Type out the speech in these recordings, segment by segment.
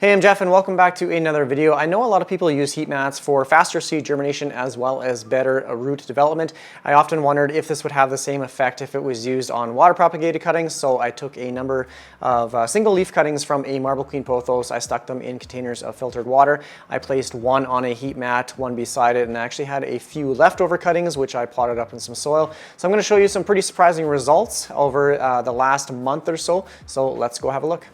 Hey, I'm Jeff and welcome back to another video. I know a lot of people use heat mats for faster seed germination as well as better root development. I often wondered if this would have the same effect if it was used on water propagated cuttings, so I took a number of single leaf cuttings from a Marble Queen pothos. I stuck them in containers of filtered water. I placed one on a heat mat, one beside it, and I actually had a few leftover cuttings which I potted up in some soil. So I'm going to show you some pretty surprising results over the last month or so. So let's go have a look.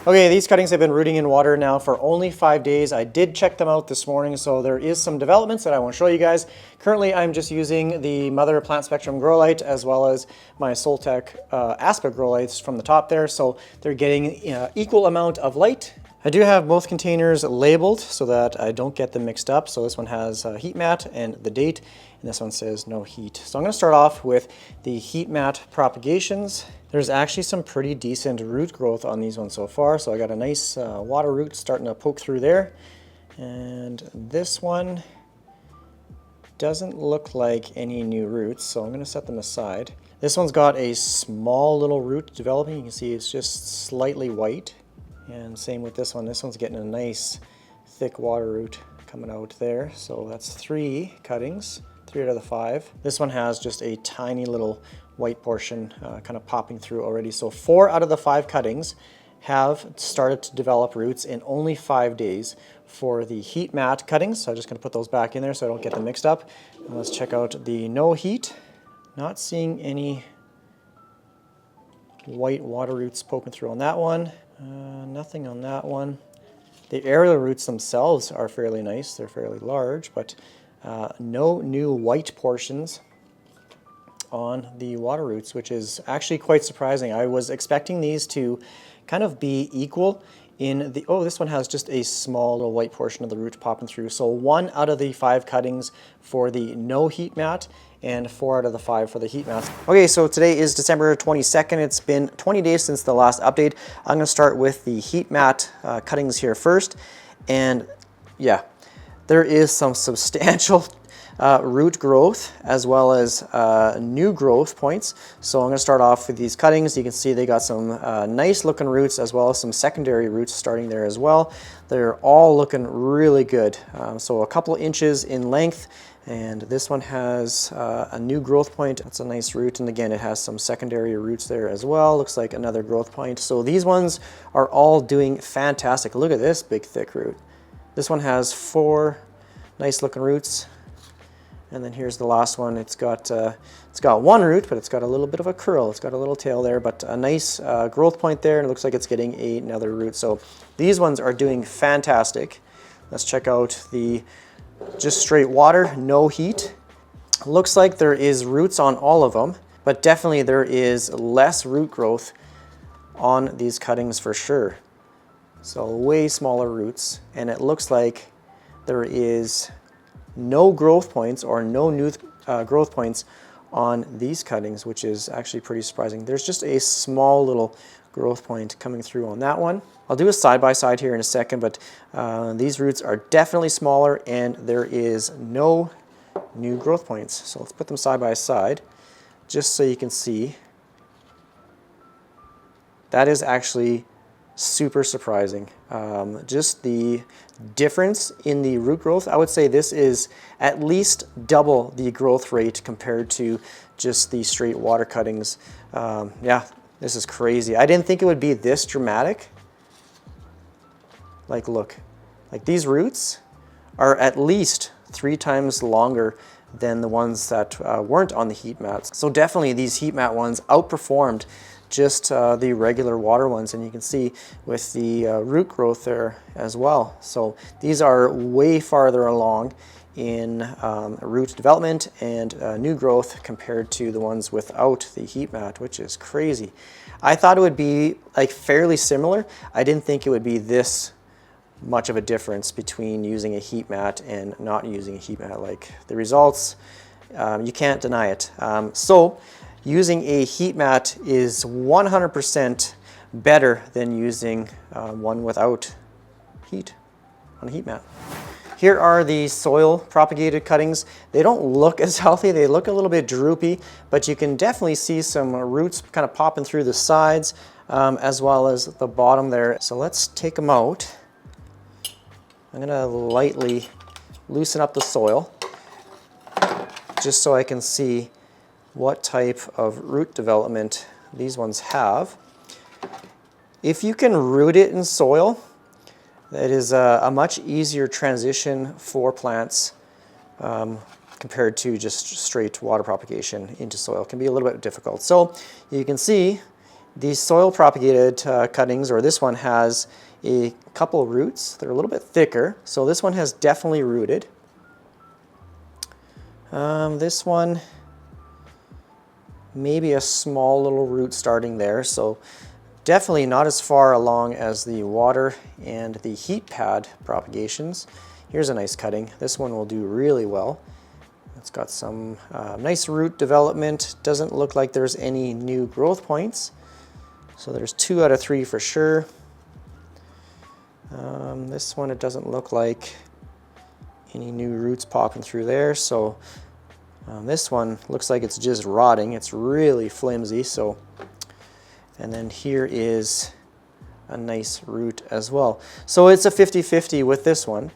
Okay, these cuttings have been rooting in water now for only 5 days. I did check them out this morning, so there is some developments that I want to show you guys. Currently, I'm just using the Mother Plant Spectrum grow light as well as my Soltech Aspa grow lights from the top there, so they're getting equal amount of light. I do have both containers labeled so that I don't get them mixed up. So this one has heat mat and the date, and this one says no heat. So I'm going to start off with the heat mat propagations. There's actually some pretty decent root growth on these ones so far. So I got a nice water root starting to poke through there. And this one doesn't look like any new roots, so I'm going to set them aside. This one's got a small little root developing. You can see it's just slightly white. And same with this one. This one's getting a nice thick water root coming out there. So that's 3 cuttings, 3 out of the 5. This one has just a tiny little white portion kind of popping through already. So 4 out of the 5 cuttings have started to develop roots in only 5 days for the heat mat cuttings. So I'm just going to put those back in there so I don't get them mixed up. And let's check out the no heat. Not seeing any white water roots poking through on that one. Nothing on that one. The aerial roots themselves are fairly nice. They're fairly large, but no new white portions on the water roots, which is actually quite surprising. I was expecting these to kind of be equal in the, oh, this one has just a small little white portion of the root popping through. So 1 out of the 5 cuttings for the no heat mat and 4 out of the 5 for the heat mats. Okay, so today is December 22nd. It's been 20 days since the last update. I'm gonna start with the heat mat cuttings here first. And yeah, there is some substantial root growth as well as new growth points. So I'm going to start off with these cuttings. You can see they got some nice looking roots as well as some secondary roots starting there as well. They're all looking really good. So a couple inches in length, and this one has a new growth point. That's a nice root, and again it has some secondary roots there as well. Looks like another growth point. So these ones are all doing fantastic. Look at this big thick root. This one has 4 nice looking roots. And then here's the last one. It's got 1 root, but it's got a little bit of a curl. It's got a little tail there, but a nice growth point there, and it looks like it's getting another root. So these ones are doing fantastic. Let's check out the just straight water, no heat. Looks like there is roots on all of them, but definitely there is less root growth on these cuttings for sure. So way smaller roots, and it looks like there is no growth points or no new growth points on these cuttings, which is actually pretty surprising. There's just a small little growth point coming through on that one. I'll do a side-by-side here in a second, but these roots are definitely smaller and there is no new growth points. So let's put them side by side just so you can see. That is actually super surprising. Just the difference in the root growth, I would say this is at least double the growth rate compared to just the straight water cuttings. Yeah, this is crazy. I didn't think it would be this dramatic. Like look, like these roots are at least 3 times longer than the ones that weren't on the heat mats. So definitely these heat mat ones outperformed just the regular water ones, and you can see with the root growth there as well. So these are way farther along in root development and new growth compared to the ones without the heat mat, which is crazy. I thought it would be like fairly similar. I didn't think it would be this much of a difference between using a heat mat and not using a heat mat. Like the results, you can't deny it. So using a heat mat is 100% better than using one without heat on a heat mat. Here are the soil propagated cuttings. They don't look as healthy. They look a little bit droopy, but you can definitely see some roots kind of popping through the sides as well as the bottom there. So let's take them out I'm going to lightly loosen up the soil just so I can see what type of root development these ones have. If you can root it in soil, that is a much easier transition for plants compared to just straight water propagation into soil. It can be a little bit difficult. So you can see these soil propagated cuttings, or this one has a couple roots. They're a little bit thicker, so this one has definitely rooted. This one, maybe a small little root starting there, so definitely not as far along as the water and the heat pad propagations. Here's a nice cutting. This one will do really well. It's got some nice root development. Doesn't look like there's any new growth points. So there's 2 out of 3 for sure. This one, it doesn't look like any new roots popping through there. So this one looks like it's just rotting. It's really flimsy. So, and then here is a nice root as well. So it's a 50-50 with this one.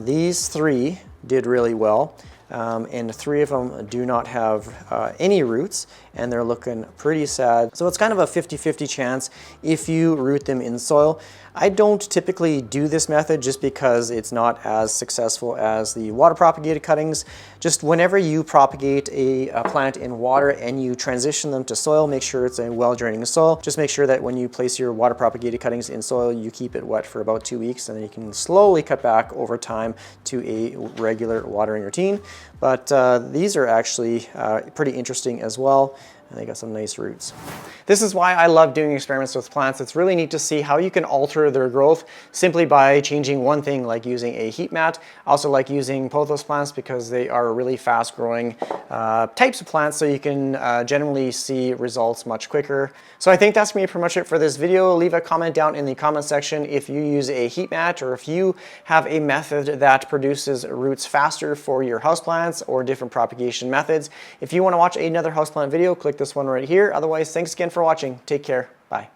These 3 did really well. And 3 of them do not have any roots, and they're looking pretty sad. So it's kind of a 50-50 chance if you root them in soil. I don't typically do this method just because it's not as successful as the water propagated cuttings. Just whenever you propagate a plant in water and you transition them to soil, make sure it's a well-draining soil. Just make sure that when you place your water propagated cuttings in soil, you keep it wet for about 2 weeks, and then you can slowly cut back over time to a regular watering routine. But these are actually pretty interesting as well. And they got some nice roots. This is why I love doing experiments with plants. It's really neat to see how you can alter their growth simply by changing one thing, like using a heat mat. I also like using pothos plants because they are really fast growing types of plants, so you can generally see results much quicker. So I think that's going to be pretty much it for this video. Leave a comment down in the comment section if you use a heat mat, or if you have a method that produces roots faster for your houseplants, or different propagation methods. If you want to watch another houseplant video, click this one right here. Otherwise, thanks again for watching. Take care. Bye.